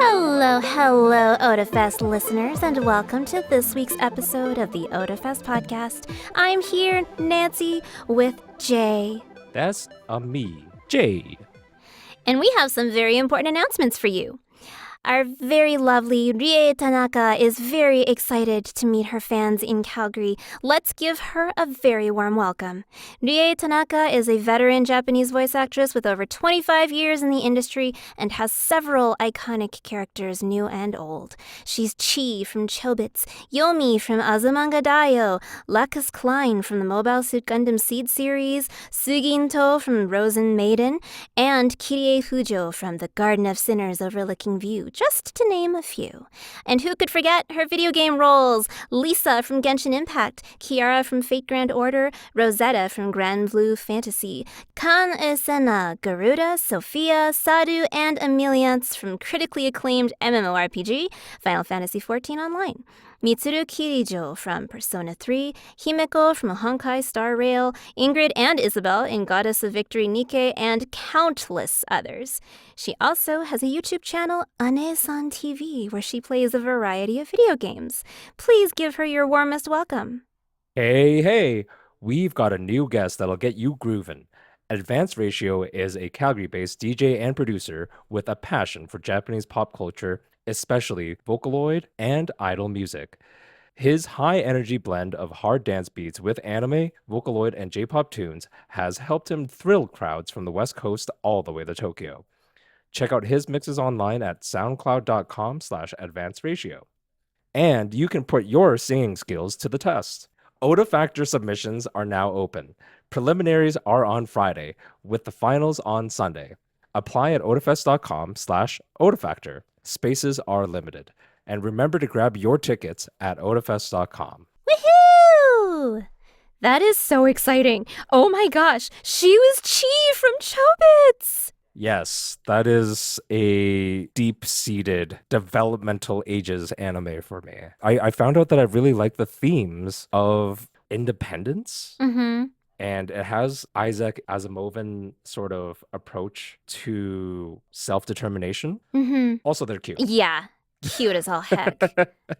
Hello, Otafest listeners, and welcome to this week's episode of the Otafest podcast. I'm here, Nancy, with Jay. That's me, Jay. And we have some very important announcements for you. Our very lovely Rie Tanaka is very excited to meet her fans in Calgary. Let's give her a very warm welcome. Rie Tanaka is a veteran Japanese voice actress with over 25 years in the industry and has several iconic characters, new and old. She's Chi from Chobits, Yomi from Azumanga Daioh, Lacus Klein from the Mobile Suit Gundam Seed series, Suginto from Rosen Maiden, and Kirie Fujo from The Garden of Sinners Overlooking View, just to name a few. And who could forget her video game roles? Lisa from Genshin Impact, Kiara from Fate Grand Order, Rosetta from Grand Blue Fantasy, Kan Esena, Garuda, Sophia, Sadu, and Emiliance from critically acclaimed MMORPG Final Fantasy XIV Online. Mitsuru Kirijo from Persona 3, Himeko from Honkai Star Rail, Ingrid and Isabel in Goddess of Victory Nike, and countless others. She also has a YouTube channel, Ane-san TV, where she plays a variety of video games. Please give her your warmest welcome. Hey, we've got a new guest that'll get you groovin'. Advanced Ratio is a Calgary-based DJ and producer with a passion for Japanese pop culture, especially Vocaloid and idol music. His high-energy blend of hard dance beats with anime, Vocaloid, and J-pop tunes has helped him thrill crowds from the West Coast all the way to Tokyo. Check out his mixes online at soundcloud.com/advancedratio. And you can put your singing skills to the test. Otafactor submissions are now open. Preliminaries are on Friday, with the finals on Sunday. Apply at otafest.com/Otafactor. Spaces are limited. And remember to grab your tickets at otafest.com. Woohoo! That is so exciting. Oh my gosh, she was Chi from Chobits! Yes, that is a deep-seated developmental ages anime for me. I found out that I really like the themes of independence. Mm-hmm. And it has Isaac Asimovan sort of approach to self-determination. Mm-hmm. Also, they're cute. Yeah, cute as all heck.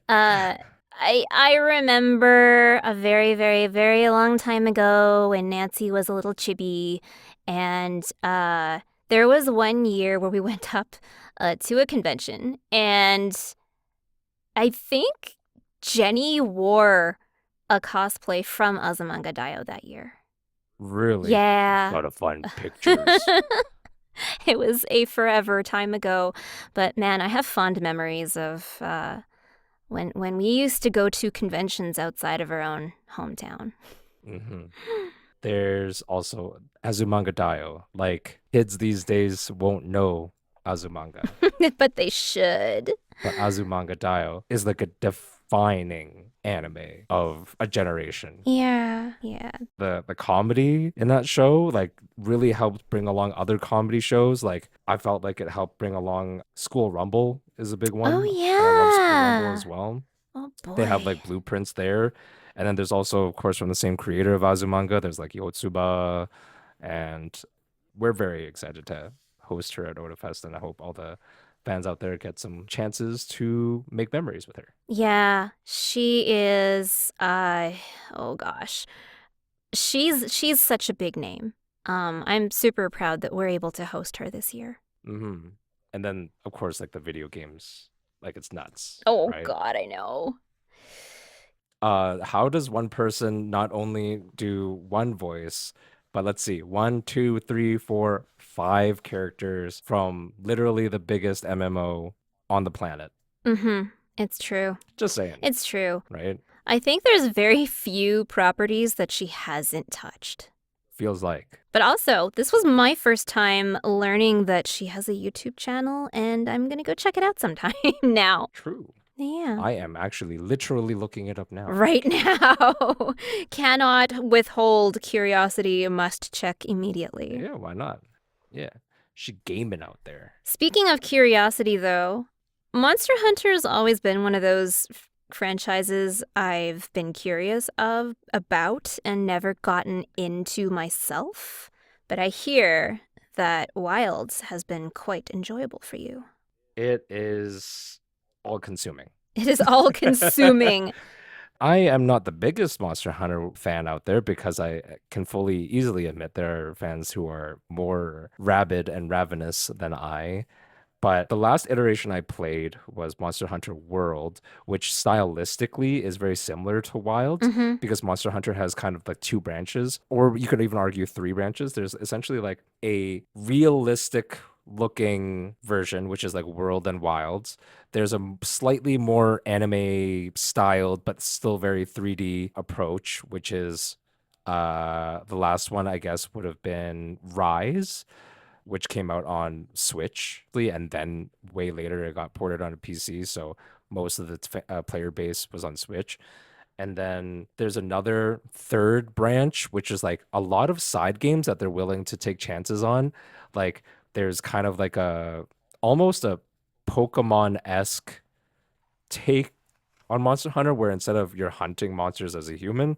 I remember a very, very, very long time ago when Nancy was a little chibi, and there was one year where we went up to a convention, and I think Jenny wore a cosplay from Azumanga Daioh that year. Really? Yeah. A lot of fun pictures. It was a forever time ago, but man, I have fond memories of when we used to go to conventions outside of our own hometown. Mm-hmm. There's also Azumanga Daioh. Like, kids these days won't know Azumanga. But they should. But Azumanga Daioh is like a defining anime of a generation. Yeah. The comedy in that show like really helped bring along other comedy shows. Like, I felt like it helped bring along School Rumble is a big one. Oh, And I love yeah. School Rumble as well. Oh, boy. They have like blueprints there. And then there's also, of course, from the same creator of Azumanga, there's like Yotsuba. And we're very excited to host her at Otafest, and I hope all the fans out there get some chances to make memories with her. Yeah, she is, oh gosh. She's such a big name. I'm super proud that we're able to host her this year. Mm-hmm. And then, of course, like the video games, like it's nuts. Oh, right? God, I know. How does one person not only do one voice, but let's see, 1, 2, 3, 4, 5 characters from literally the biggest MMO on the planet? Mm-hmm. It's true. Just saying. It's true. Right? I think there's very few properties that she hasn't touched. Feels like. But also, this was my first time learning that she has a YouTube channel, and I'm gonna go check it out sometime now. True. Yeah. I am actually literally looking it up now. Right now. Cannot withhold curiosity, must check immediately. Yeah, why not? Yeah. She gaming out there. Speaking of curiosity, though, Monster Hunter's always been one of those franchises I've been curious about and never gotten into myself. But I hear that Wilds has been quite enjoyable for you. It is all consuming. It is all consuming. I am not the biggest Monster Hunter fan out there because I can fully easily admit there are fans who are more rabid and ravenous than I. But the last iteration I played was Monster Hunter World, which stylistically is very similar to Wilds Hmm. because Monster Hunter has kind of like two branches, or you could even argue three branches. There's essentially like a realistic looking version, which is like World and Wilds. There's a slightly more anime styled, but still very 3D approach, which is the last one, I guess, would have been Rise, which came out on Switch, and then way later it got ported onto PC. So most of the player base was on Switch. And then there's another third branch, which is like a lot of side games that they're willing to take chances on. Like there's kind of like a almost a Pokemon-esque take on Monster Hunter, where instead of you're hunting monsters as a human,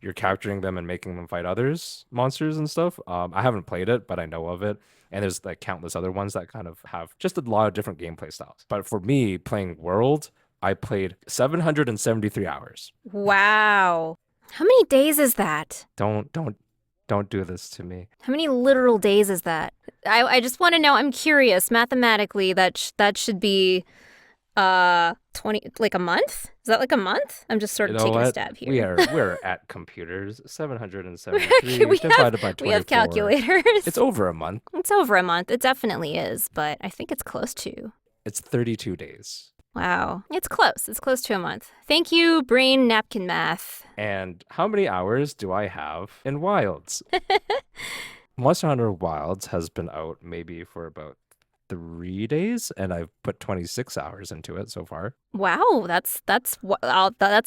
you're capturing them and making them fight others monsters and stuff. I haven't played it, but I know of it. And there's like countless other ones that kind of have just a lot of different gameplay styles. But for me, playing World, I played 773 hours. Wow. How many days is that? Don't do this to me. How many literal days is that? I just want to know. I'm curious. Mathematically, that should be 20, like a month? Is that like a month? I'm just sort You of know taking a what? stab We here. are we're at computers. 773 we have divided by we have 24. It's calculators. over a month. It's over a month. It definitely is, but I think it's close to. It's 32 days. Wow. It's close. It's close to a month. Thank you, brain napkin math. And how many hours do I have in Wilds? Monster Hunter Wilds has been out maybe for about 3 days, and I've put 26 hours into it so far. Wow, that's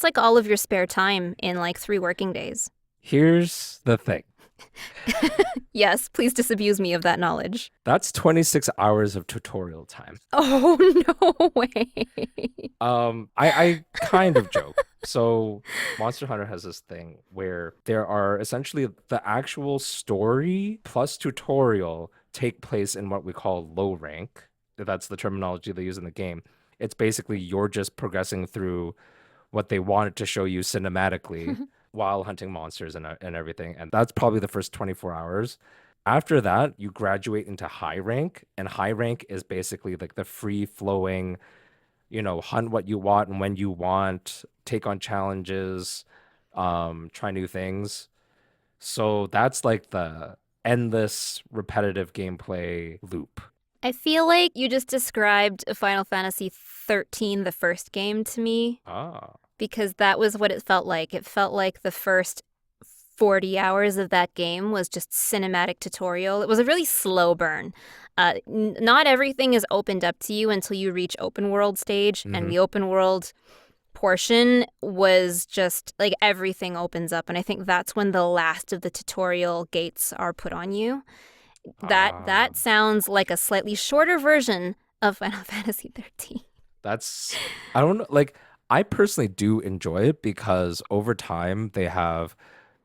like all of your spare time in like 3 working days. Here's the thing. Yes, please disabuse me of that knowledge. That's 26 hours of tutorial time. Oh, no way. I kind of joke. So Monster Hunter has this thing where there are essentially the actual story plus tutorial take place in what we call low rank. That's the terminology they use in the game. It's basically you're just progressing through what they wanted to show you cinematically while hunting monsters and everything. And that's probably the first 24 hours. After that, you graduate into high rank, and high rank is basically like the free flowing, hunt what you want and when you want, take on challenges, try new things. So that's like the endless repetitive gameplay loop. I feel like you just described Final Fantasy 13, the first game, to me, Ah. because that was what it felt like. It felt like the first 40 hours of that game was just cinematic tutorial. It was a really slow burn. Not everything is opened up to you until you reach open world stage, and Hmm. the open world portion was just like everything opens up, and I think that's when the last of the tutorial gates are put on you. Ah. That sounds like a slightly shorter version of Final Fantasy 13. That's I don't know, like I personally do enjoy it because over time they have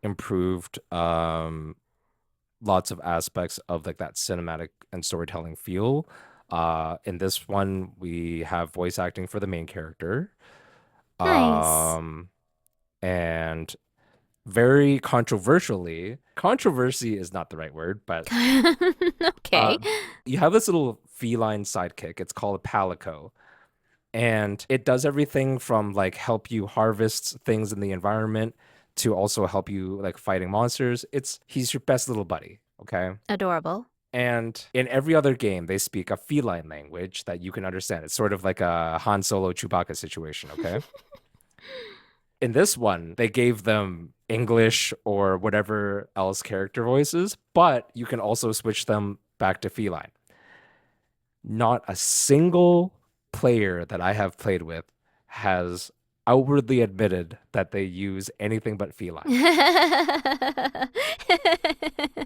improved lots of aspects of like that cinematic and storytelling feel. In this one we have voice acting for the main character. Nice. Um and very controversially, controversy is not the right word, but Okay. uh you have this little feline sidekick. It's called a palico, and it does everything from like help you harvest things in the environment to also help you like fighting monsters. He's your best little buddy, okay? Adorable. And in every other game they speak a feline language that you can understand. It's sort of like a Han Solo Chewbacca situation, okay? In this one they gave them English or whatever else character voices, but you can also switch them back to feline. Not a single player that I have played with has outwardly admitted that they use anything but feline.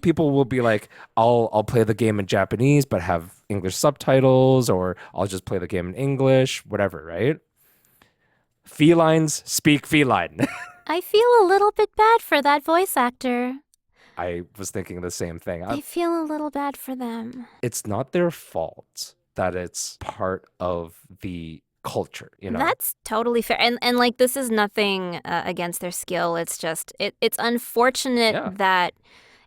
People will be like, I'll play the game in Japanese but have English subtitles, or I'll just play the game in English, whatever, right? Felines speak feline. I feel a little bit bad for that voice actor. I was thinking the same thing. I feel a little bad for them. It's not their fault. that it's part of the culture, you know? That's totally fair. And like this is nothing against their skill. It's just it's unfortunate Yeah, that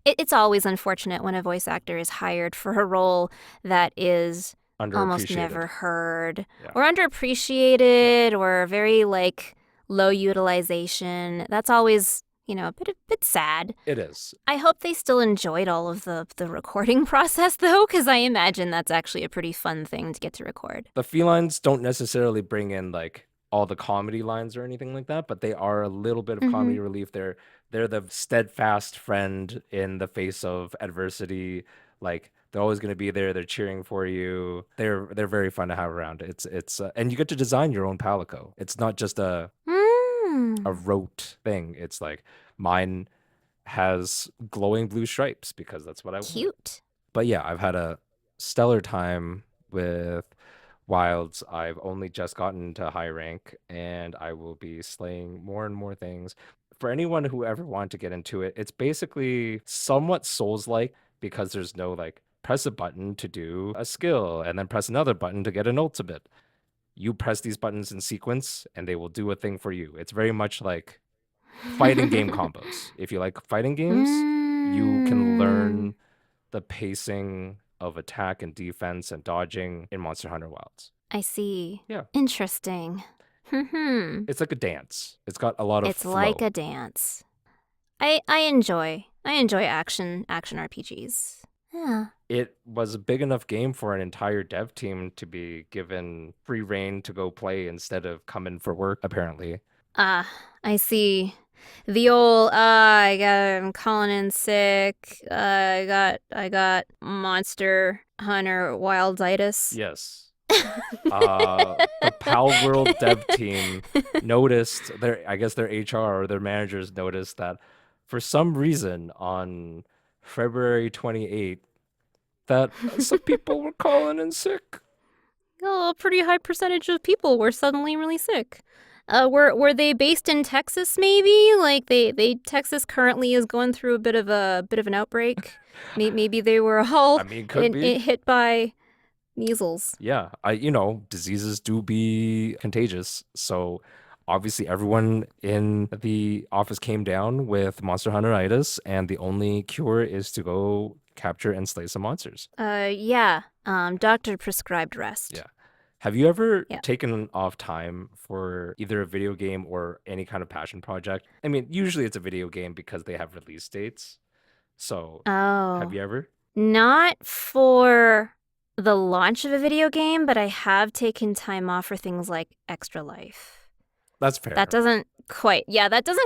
it's always unfortunate when a voice actor is hired for a role that is almost underappreciated. never heard Yeah. or Yeah. underappreciated or very like low utilization. That's always, a bit sad. It is. I hope they still enjoyed all of the recording process though, because I imagine that's actually a pretty fun thing to get to record. The felines don't necessarily bring in like all the comedy lines or anything like that, but they are a little bit of Mm-hmm. comedy relief. They're the steadfast friend in the face of adversity. Like they're always going to be there. They're cheering for you. They're very fun to have around. It's and you get to design your own palico. It's not just a Mm. rote thing. It's like mine has glowing blue stripes because that's what I wanted. Cute. But yeah, I've had a stellar time with Wilds. I've only just gotten to high rank and I will be slaying more and more things. For anyone who ever wanted to get into it, it's basically somewhat Souls-like because there's no like press a button to do a skill and then press another button to get an ultimate. You press these buttons in sequence and they will do a thing for you. It's very much like fighting game combos. If you like fighting games, you can Mm, learn the pacing of attack and defense and dodging in Monster Hunter Wilds. I see. Yeah, Interesting. Hmm. it's like a dance. It's got a lot of It's like flow. a dance. I enjoy action RPGs. Yeah. It was a big enough game for an entire dev team to be given free reign to go play instead of come in for work, apparently. Ah, I see. The old I'm calling in sick. I got Monster Hunter Wilditis. Yes. The Pal World dev team noticed I guess their HR or their managers noticed that for some reason on February 28th that some people were calling in sick. Oh, a pretty high percentage of people were suddenly really sick. Were they based in Texas? Maybe like they Texas currently is going through a bit of an outbreak. Maybe they were all I mean, could be. hit by measles. Yeah, diseases do be contagious. So obviously everyone in the office came down with Monster Hunteritis, and the only cure is to go capture and slay some monsters. Yeah. Doctor prescribed rest. Yeah. Have you ever Yeah. taken off time for either a video game or any kind of passion project? I mean, usually it's a video game because they have release dates. So, have Oh, you ever? not for the launch of a video game, but I have taken time off for things like Extra Life. That's That fair. doesn't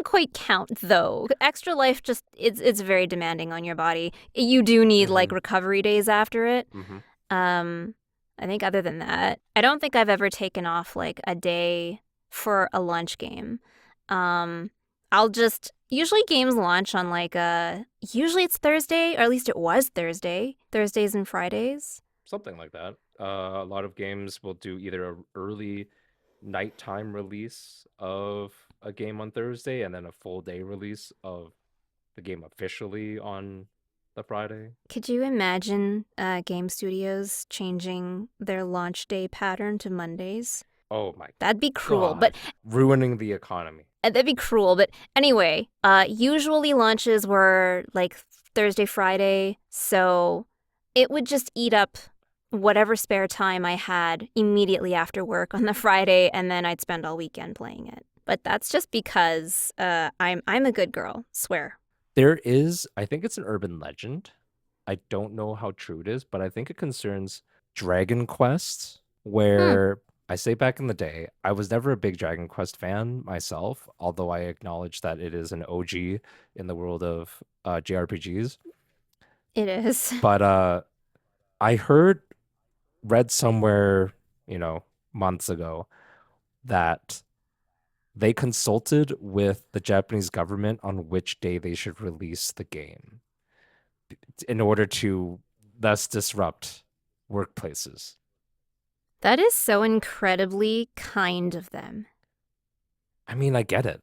quite count though. Extra Life just it's very demanding on your body. You do need like Hmm. recovery days after it. Hmm. Um I think other than that, I don't think I've ever taken off like a day for a launch game. Um I'll just usually games launch on like usually it's Thursday, or at least it was Thursday. Thursdays and Fridays. Something like that. A lot of games will do either a early nighttime release of a game on Thursday and then a full day release of the game officially on the Friday. Could you imagine game studios changing their launch day pattern to Mondays? Oh my That'd be cruel, but God. Ruining the economy. that'd be cruel. But anyway, usually launches were like Thursday, Friday, so it would just eat up whatever spare time I had immediately after work on the Friday, and then I'd spend all weekend playing it. But that's just because I'm a good girl. Swear. There is, I think it's an urban legend. I don't know how true it is, but I think it concerns Dragon Quest, Hmm. where I say back in the day, I was never a big Dragon Quest fan myself, although I acknowledge that it is an OG in the world of JRPGs. It is. But I read somewhere, months ago that they consulted with the Japanese government on which day they should release the game in order to thus disrupt workplaces. That is so incredibly kind of them. I mean, I get it.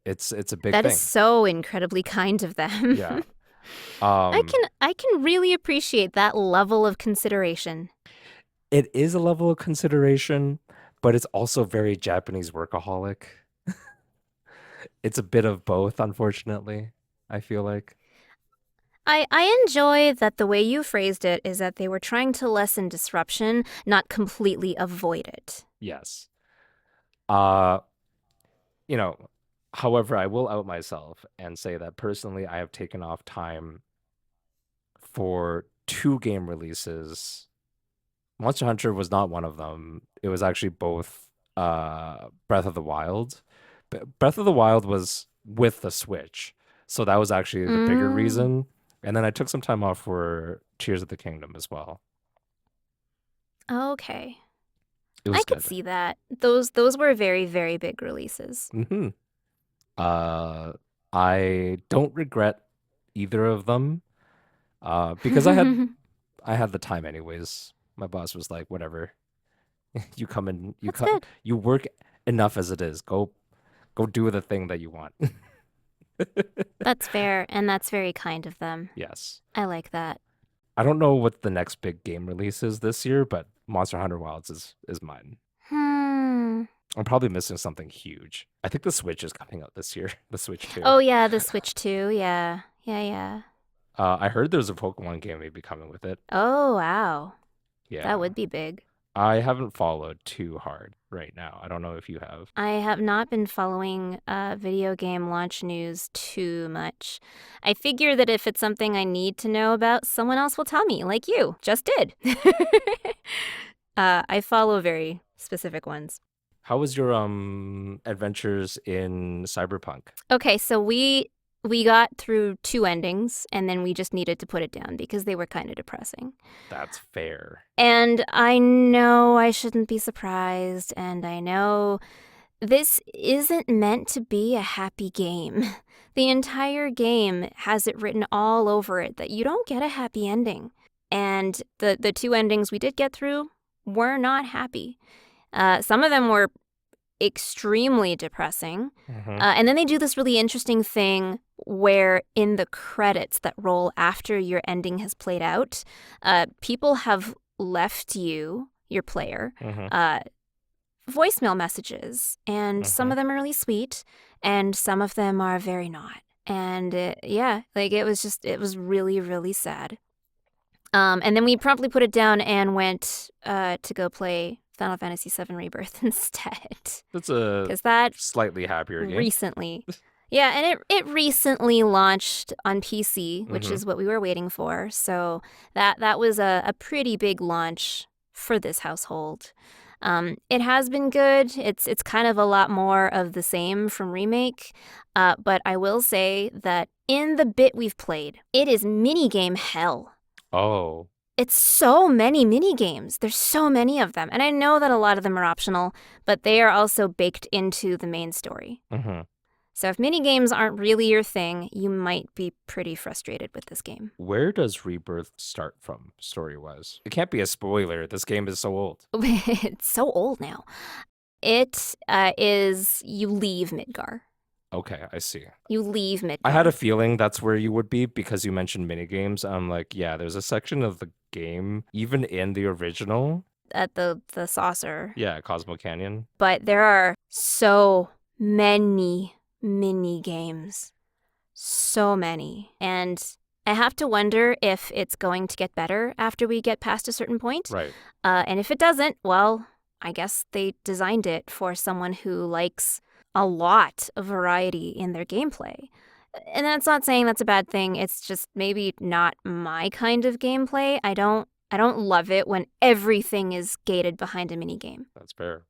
It's a big That is thing. so incredibly kind of them. Yeah. I Um can I can really appreciate that level of consideration. It is a level of consideration, but it's also very Japanese workaholic. It's a bit of both, unfortunately, I feel like. I enjoy that the way you phrased it is that they were trying to lessen disruption, not completely avoid it. Yes. Uh, you know, however, I will out myself and say that personally, I have taken off time for two game releases. Monster Hunter was not one of them. It was actually both Breath of the Wild. But Breath of the Wild was with the Switch. So that was actually the bigger Mm, reason. And then I took some time off for Tears of the Kingdom as well. okay. It I was could good. see that. Those were very, very big releases. hmm Uh, I don't regret either of them. Because I had the time anyways. My boss was like, whatever. You come in, That's good. you work enough as it is. Go do the thing that you want. That's fair, and that's very kind of them. Yes. I like that. I don't know what the next big game release is this year, but Monster Hunter Wilds is mine. Hmm. I'm probably missing something huge. I think the Switch is coming out this year. The Switch 2. Oh yeah, the Switch too. Yeah. Yeah, yeah. I heard there's a Pokemon game maybe coming with it. Oh wow. That Yeah. would be big. I haven't followed too hard right now. I don't know if you have. I have not been following video game launch news too much. I figure that if it's something I need to know about, someone else will tell me, like you just did. I follow very specific ones. How was your adventures in Cyberpunk? Okay, so we got through two endings, and then we just needed to put it down because they were kind of depressing. That's fair. And I know I shouldn't be surprised, and I know this isn't meant to be a happy game. The entire game has it written all over it that you don't get a happy ending. And the two endings we did get through were not happy. Some of them were extremely depressing. hmm And then they do this really interesting thing where in the credits that roll after your ending has played out, people have left you, your player, hmm uh, voicemail messages. And some hmm of them are really sweet, and some of them are very not. And yeah, like it was really, really sad. And then we promptly put it down and went to go play Final Fantasy VII Rebirth instead. That's a Because that slightly happier game. recently, yeah, and it recently launched on PC, which hmm is what we were waiting for. So that was a pretty big launch for this household. It has been good. It's kind of a lot more of the same from remake, but I will say that in the bit we've played, it is minigame hell. Oh. It's so many mini games. There's so many of them. And I know that a lot of them are optional, but they are also baked into the main story. hmm So if mini games aren't really your thing, you might be pretty frustrated with this game. Where does Rebirth start from, story-wise? It can't be a spoiler. This game is so old. It's so old now. It is you leave Midgar. Okay, I see. You leave I had a Midgar feeling that's where you would be because you mentioned minigames. I'm like, yeah, there's a section of the game, even in the original. at the saucer. Yeah, Cosmo Canyon. But there are so many mini games. So many. And I have to wonder if it's going to get better after we get past a certain point. Right. And if it doesn't, well, I guess they designed it for someone who likes a lot of variety in their gameplay. And that's not saying that's a bad thing. It's just maybe not my kind of gameplay. I don't love it when everything is gated behind a minigame. That's fair.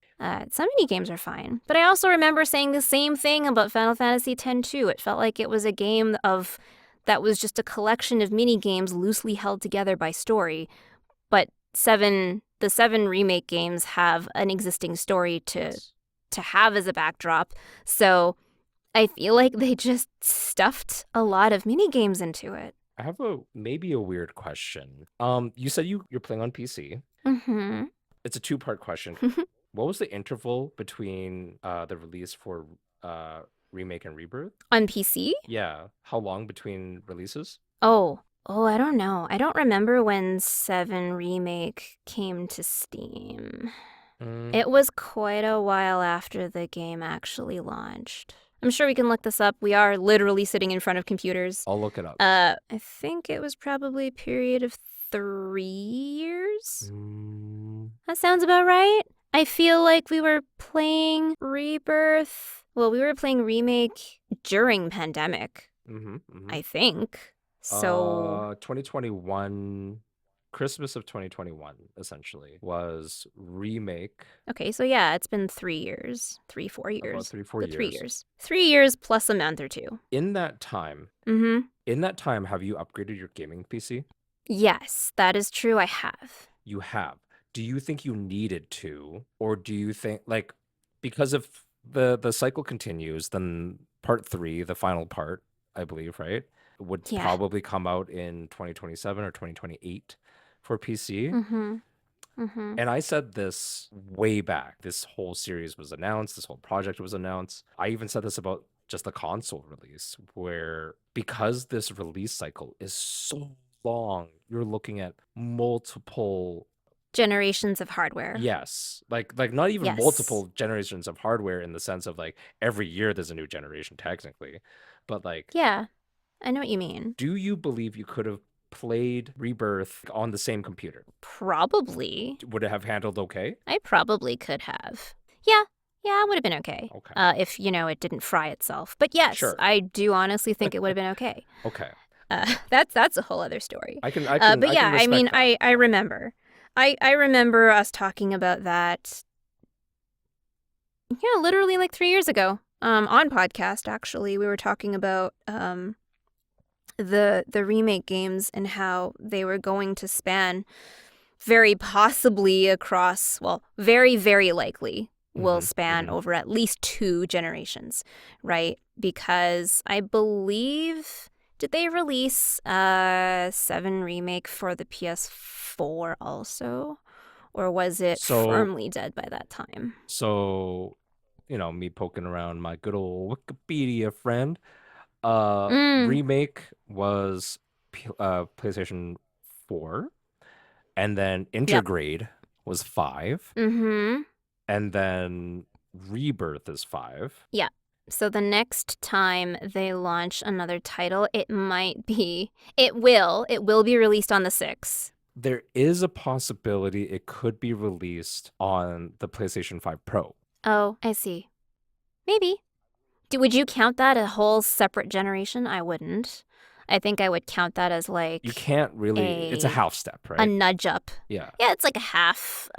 Some mini games are fine, but I also remember saying the same thing about Final Fantasy X too. It felt like it was a game of that was just a collection of mini games loosely held together by story. But the seven remake games have an existing story to have as a backdrop, so I feel like they just stuffed a lot of mini games into it. I have a maybe a weird question. You said you're playing on PC. Mm-hmm. It's a two-part question. What was the interval between the release for remake and rebirth? On PC? Yeah. How long between releases? Oh, Oh, I don't know. I don't remember when 7 Remake came to Steam. Mm, It was quite a while after the game actually launched. I'm sure we can look this up. We are literally sitting in front of computers. I'll look it up. I think it was probably a period of 3 years. Mm, That sounds about right. I feel like we were playing Rebirth. Well, we were playing Remake during pandemic, mm-hmm, mm-hmm. I think. So, 2021, Christmas of 2021, essentially, was remake okay, so yeah, it's been 3 years. 3, 4 years. about 3, 4 But 3 years. years. 3 years plus a month or two. In that time, Mm-hmm. have you upgraded your gaming PC? Yes, that is true. I have. You have. Do you think you needed to, or do you think like because if the cycle continues, then part three, the final part, I believe, right, would Yeah. probably come out in 2027 or 2028 for PC. Mm-hmm. Mm-hmm. And I said this way back. This whole series was announced, this whole project was announced. I even said this about just the console release, where because this release cycle is so long, you're looking at multiple, Generations of hardware. yes, like not even Yes. multiple generations of hardware in the sense of like every year there's a new generation technically. But like, Yeah, I know what you mean. do you believe you could have played Rebirth on the same computer? Probably. Would it have handled okay? I probably could have. Yeah, yeah, it would have been okay. Okay. If, it didn't fry itself. But yes, Sure. I do honestly think it would have been okay. Okay. That's a whole other story. I can I can But I can yeah, I mean, respect that. I remember. I remember us talking about that, yeah, literally like 3 years ago. On podcast, actually, we were talking about the remake games and how they were going to span very possibly across, well, very, very likely will Hmm. span Hmm. over at least 2 generations, right? Because I believe, did they release 7 Remake for the PS4 also? Or was it So firmly dead by that time? so me poking around my good old Wikipedia friend. Mm, Remake was PlayStation 4, and then yep. Intergrade was 5, Mm-hmm. and then Rebirth is 5. Yeah. So the next time they launch another title, it will be released on the 6th. There is a possibility it could be released on the PlayStation 5 Pro. Oh, I see. Maybe. Would you count that a whole separate generation? I wouldn't. I think I would count that as You like can't really, it's a a half step, a right? nudge up. Yeah. Yeah, it's like a half.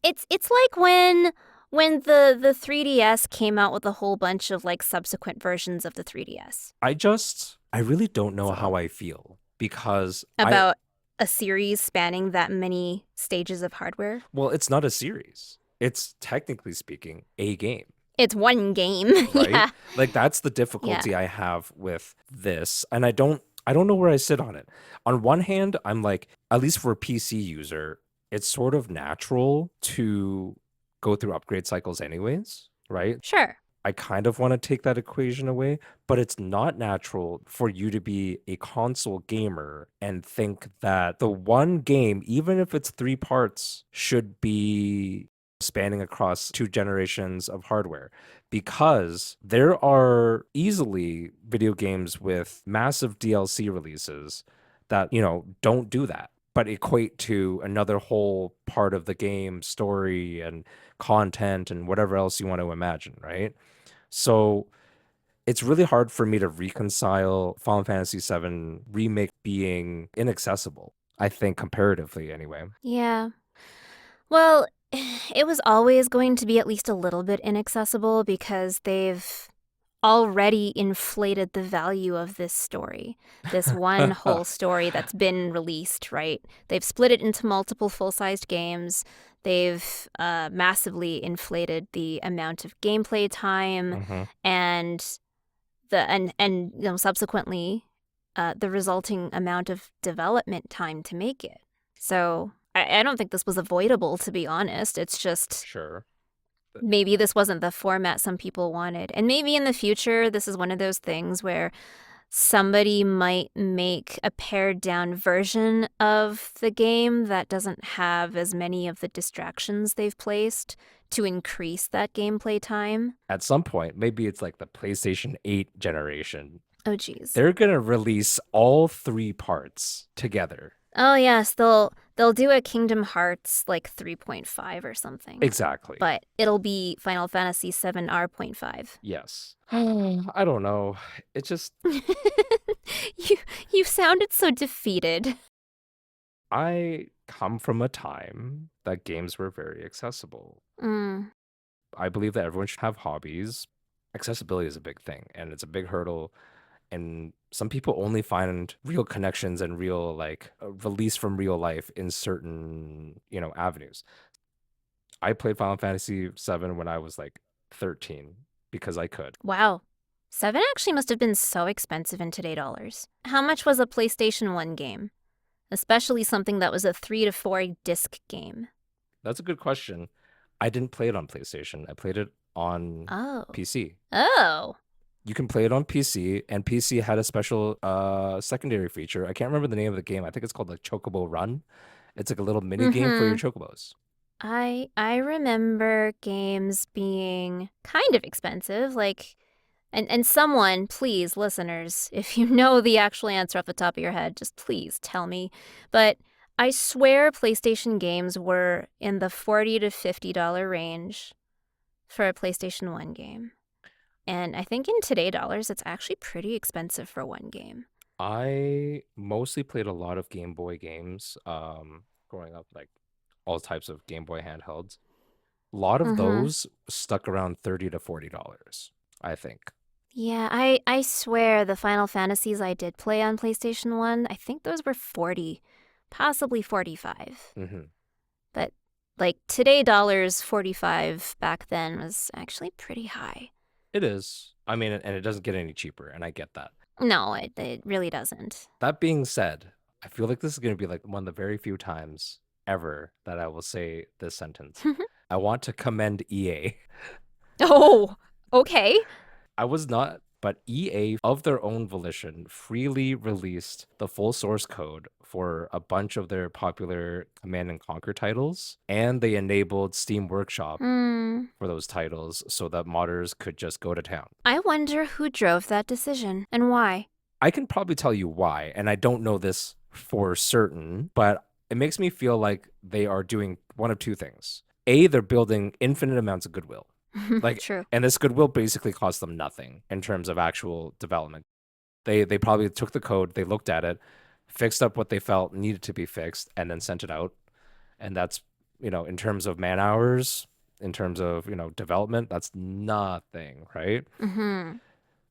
It's like when the 3DS came out with a whole bunch of like subsequent versions of the 3DS. I really don't know So how I feel because about a series spanning that many stages of hardware. well, it's not a series. It's technically speaking a game, It's one game. right? Yeah. Like that's the Yeah. difficulty I have with this. And I don't know where I sit on it. On one hand, I'm like, at least for a PC user, it's sort of natural to go through upgrade cycles anyways, right? Sure. I kind of want to take that equation away, but it's not natural for you to be a console gamer and think that the one game, even if it's three parts, should be spanning across 2 generations of hardware because there are easily video games with massive DLC releases that, don't do that, but equate to another whole part of the game story and content and whatever else you want to imagine, right? So it's really hard for me to reconcile Final Fantasy VII Remake being inaccessible, I think, comparatively anyway. Yeah. Well, it was always going to be at least a little bit inaccessible because they've already inflated the value of this story. This one whole story that's been released, right? They've split it into multiple full-sized games. They've massively inflated the amount of gameplay time Hmm. and subsequently the resulting amount of development time to make it. So I don't think this was avoidable, to be honest. It's just Sure. maybe this wasn't the format some people wanted. And maybe in the future, this is one of those things where somebody might make a pared down version of the game that doesn't have as many of the distractions they've placed to increase that gameplay time. At some point, maybe it's like the PlayStation 8 generation, Oh, geez. they're gonna release all three parts together. Oh, yes, they'll do a Kingdom Hearts like 3.5 or something. Exactly. But it'll be Final Fantasy 7 R.5. Yes. I don't know. It just You sounded so defeated. I come from a time that games were very accessible. Mm. I believe that everyone should have hobbies. Accessibility is a big thing and it's a big hurdle. And some people only find real connections and real like release from real life in certain, avenues. I played Final Fantasy 7 when I was like 13 because I could. Wow. 7 actually must have been so expensive in today dollars. How much was a PlayStation 1 game? Especially something that was a 3 to 4 disc game. That's a good question. I didn't play it on PlayStation. I played it on Oh. PC. Oh. You can play it on PC, and PC had a special secondary feature. I can't remember the name of the game. I think it's called like Chocobo Run. It's like a little mini game for your chocobos. I remember games being kind of expensive, like and someone, please, listeners, if you know the actual answer off the top of your head, just please tell me. But I swear PlayStation games were in the $40 to $50 range for a PlayStation 1 game. And I think in today dollars, it's actually pretty expensive for one game. I mostly played a lot of Game Boy games growing up, like all types of Game Boy handhelds. A lot of those stuck around $30 to $40, I think. Yeah, I swear the Final Fantasies I did play on PlayStation 1, I think those were 40, possibly 45. But like today dollars, 45 back then was actually pretty high. It is. I mean, and it doesn't get any cheaper, and I get that. No, it really doesn't. That being said, I feel like this is going to be like one of the very few times ever that I will say this sentence. I want to commend EA. Oh, okay. I was not, but EA, of their own volition, freely released the full source code for a bunch of their popular Command and Conquer titles, and they enabled Steam Workshop for those titles so that modders could just go to town. I wonder who drove that decision and why. I can probably tell you why, and I don't know this for certain, but it makes me feel like they are doing one of two things. A, they're building infinite amounts of goodwill. Like, True. And this goodwill basically cost them nothing in terms of actual development. They probably took the code, they looked at it, fixed up what they felt needed to be fixed, and then sent it out. And that's, in terms of man hours, in terms of, development, that's nothing, right?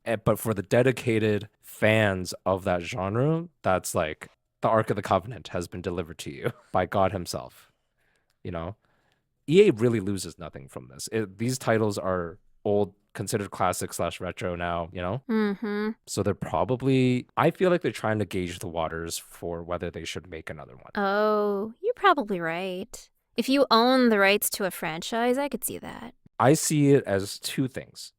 But for the dedicated fans of that genre, that's like the Ark of the Covenant has been delivered to you by God himself, you know? EA really loses nothing from this. These titles are old, considered classic / retro now. So they're probably, I feel like they're trying to gauge the waters for whether they should make another one. Oh, you're probably right. If you own the rights to a franchise, I could see that. I see it as two things.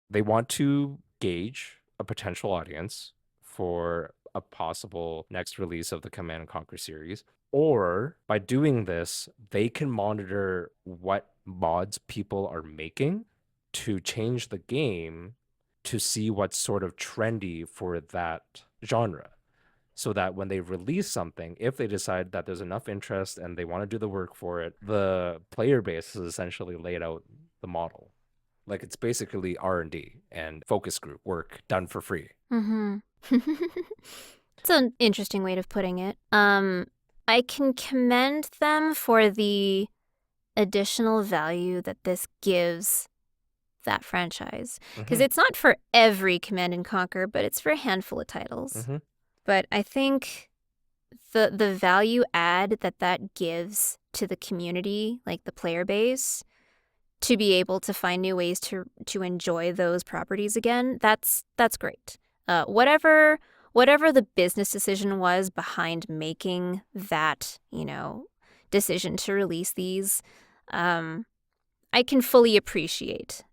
They want to gauge a potential audience for a possible next release of the Command and Conquer series. Or by doing this, they can monitor what mods people are making to change the game to see what's sort of trendy for that genre. So that when they release something, if they decide that there's enough interest and they want to do the work for it, the player base has essentially laid out the model. Like it's basically R&D and focus group work done for free. It's an interesting way of putting it. I can commend them for the additional value that this gives that franchise. Because it's not for every Command and Conquer, but it's for a handful of titles. But I think the value add that gives to the community, like the player base, to be able to find new ways to enjoy those properties again, that's great. Whatever the business decision was behind making that, decision to release these, I can fully appreciate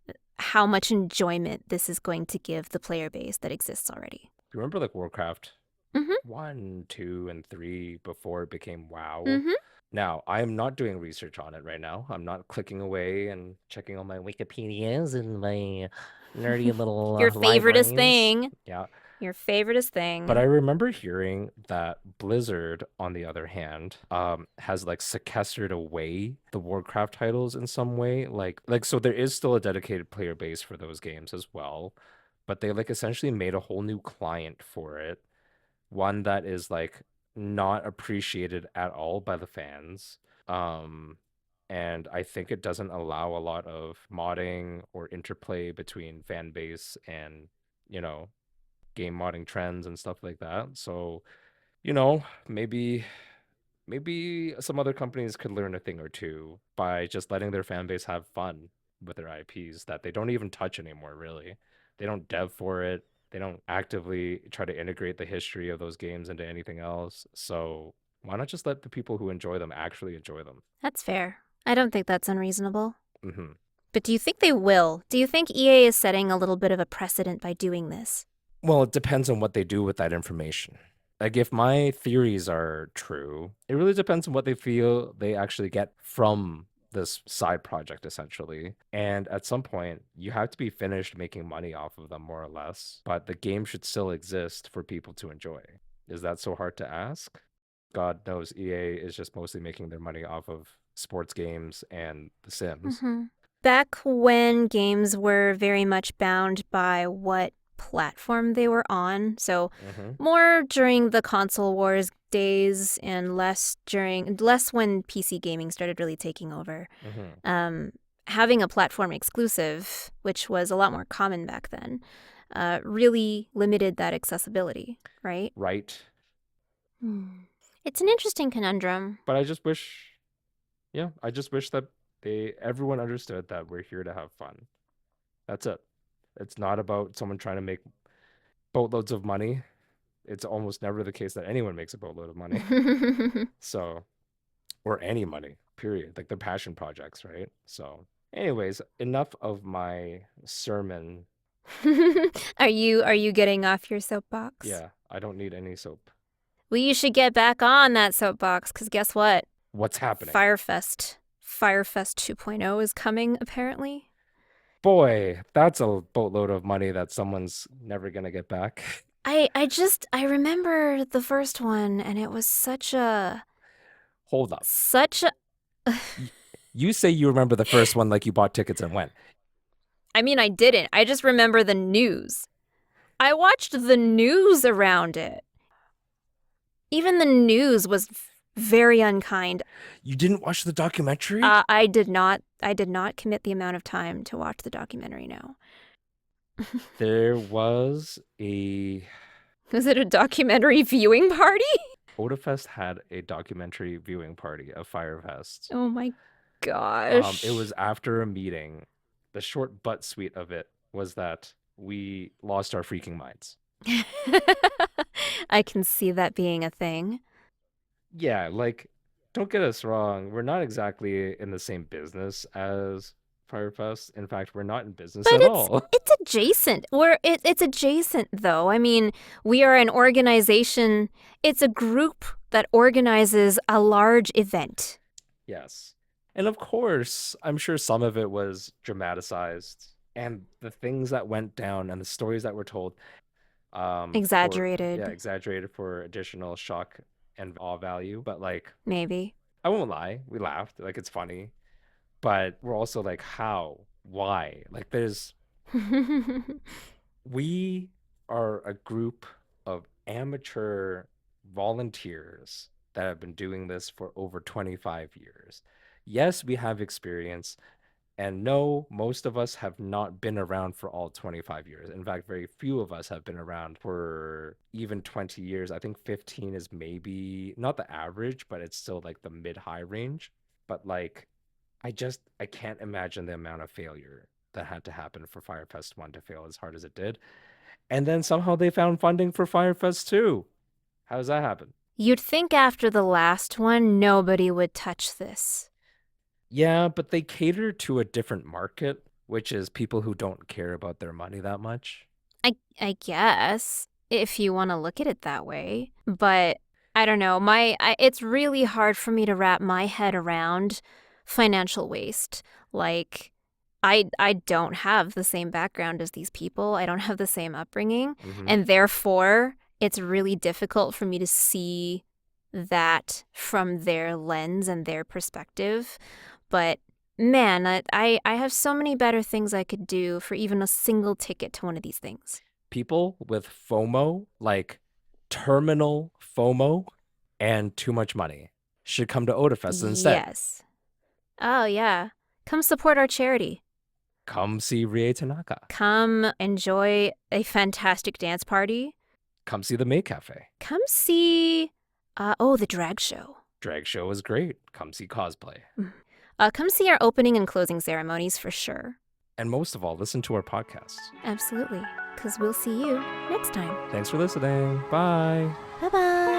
how much enjoyment this is going to give the player base that exists already. you remember like Warcraft Mm-hmm. 1, 2, and 3 before it became WoW? Mm-hmm. Now, I am not doing research on it right now. I'm not clicking away and checking all my Wikipedias and my nerdy little Your favoriteest libraries. thing. Yeah. Your favoriteest But I thing. remember hearing that Blizzard, on the other hand, has like sequestered away the Warcraft titles in some way. So there is still a dedicated player base for those games as well, but they like essentially made a whole new client for it, one that is like not appreciated at all by the fans. Um, and I think it doesn't allow a lot of modding or interplay between fan base and, you know, game modding trends and stuff like that. So, maybe some other companies could learn a thing or two by just letting their fan base have fun with their IPs that they don't even touch anymore, really. They don't dev for it. They don't actively try to integrate the history of those games into anything else. So, why not just let the people who enjoy them actually enjoy them? That's fair. I don't think that's unreasonable. Hmm. But do you think they will? Do you think EA is setting a little bit of a precedent by doing this? Well, it depends on what they do with that information. Like, if my theories are true, it really depends on what they feel they actually get from this side project, essentially. And at some point, you have to be finished making money off of them, more or less. But the game should still exist for people to enjoy. Is that so hard to ask? God knows EA is just mostly making their money off of sports games and The Sims. Mm-hmm. Back when games were very much bound by what platform they were on, so Hmm. more during the console wars days and less when PC gaming started really taking over. Hmm. Um, Having a platform exclusive, which was a lot more common back then, really limited that accessibility, right? Right. Hmm. It's an interesting conundrum. But I just wish that everyone understood that we're here to have fun. That's it. It's not about someone trying to make boatloads of money. It's almost never the case that anyone makes a boatload of money. So, or any money, period. Like they're passion projects, right? So, anyways, enough of my sermon. Are you getting off your soapbox? Yeah, I don't need any soap. Well, you should get back on that soapbox, because guess what? What's happening? Firefest 2.0 is coming, apparently. Boy, that's a boatload of money that someone's never gonna get back. I remember the first one, and it was Hold up. such a. You say you remember the first one like you bought tickets and went. I mean, I didn't. I just remember the news. I watched the news around it. Even the news was very unkind. You didn't watch the documentary? I did not. I did not commit the amount of time to watch the documentary. No. There was a Was it a documentary viewing party? Otafest had a documentary viewing party of Firefest. Oh my It gosh. was after a meeting. The short but sweet of it was that we lost our freaking minds. I can see that being a thing. Yeah, like, don't get us wrong. We're not exactly in the same business as Firefest. In fact, we're not in business But at it's all. it's adjacent. It's adjacent though. I mean, we are an organization. It's a group that organizes a large event. Yes. And of course, I'm sure some of it was dramatized and the things that went down and the stories that were told for yeah, Exaggerated, exaggerated for additional shock and awe value, but like maybe. I won't lie, we laughed, like it's funny, but we're also like how? Why? Like we are a group of amateur volunteers that have been doing this for over 25 years. Yes, we have experience. And no, most of us have not been around for all 25 years. In fact, very few of us have been around for even 20 years. I think 15 is maybe not the average, but it's still like the mid-high range. But like, I can't imagine the amount of failure that had to happen for Firefest 1 to fail as hard as it did. And then somehow they found funding for Firefest 2. How does that happen? You'd think after the last one, nobody would touch this. Yeah, but they cater to a different market, which is people who don't care about their money that much. I guess. if you want to look at it that way. But I don't know. It's really hard for me to wrap my head around financial waste. Like, I don't have the same background as these people. I don't have the same upbringing. Mm-hmm. And therefore, it's really difficult for me to see that from their lens and their perspective. But man, I have so many better things I could do for even a single ticket to one of these things. People with FOMO, like terminal FOMO and too much money, should come to Otafest instead. Yes. Oh, yeah. Come support our charity. Come see Rie Tanaka. Come enjoy a fantastic dance party. Come see the Maid Cafe. Come see, the drag show. Drag show is great. Come see cosplay. Come see our opening and closing ceremonies for sure. And most of all, listen to our podcasts. Absolutely. Because we'll see you next time. Thanks for listening. Bye. Bye-bye.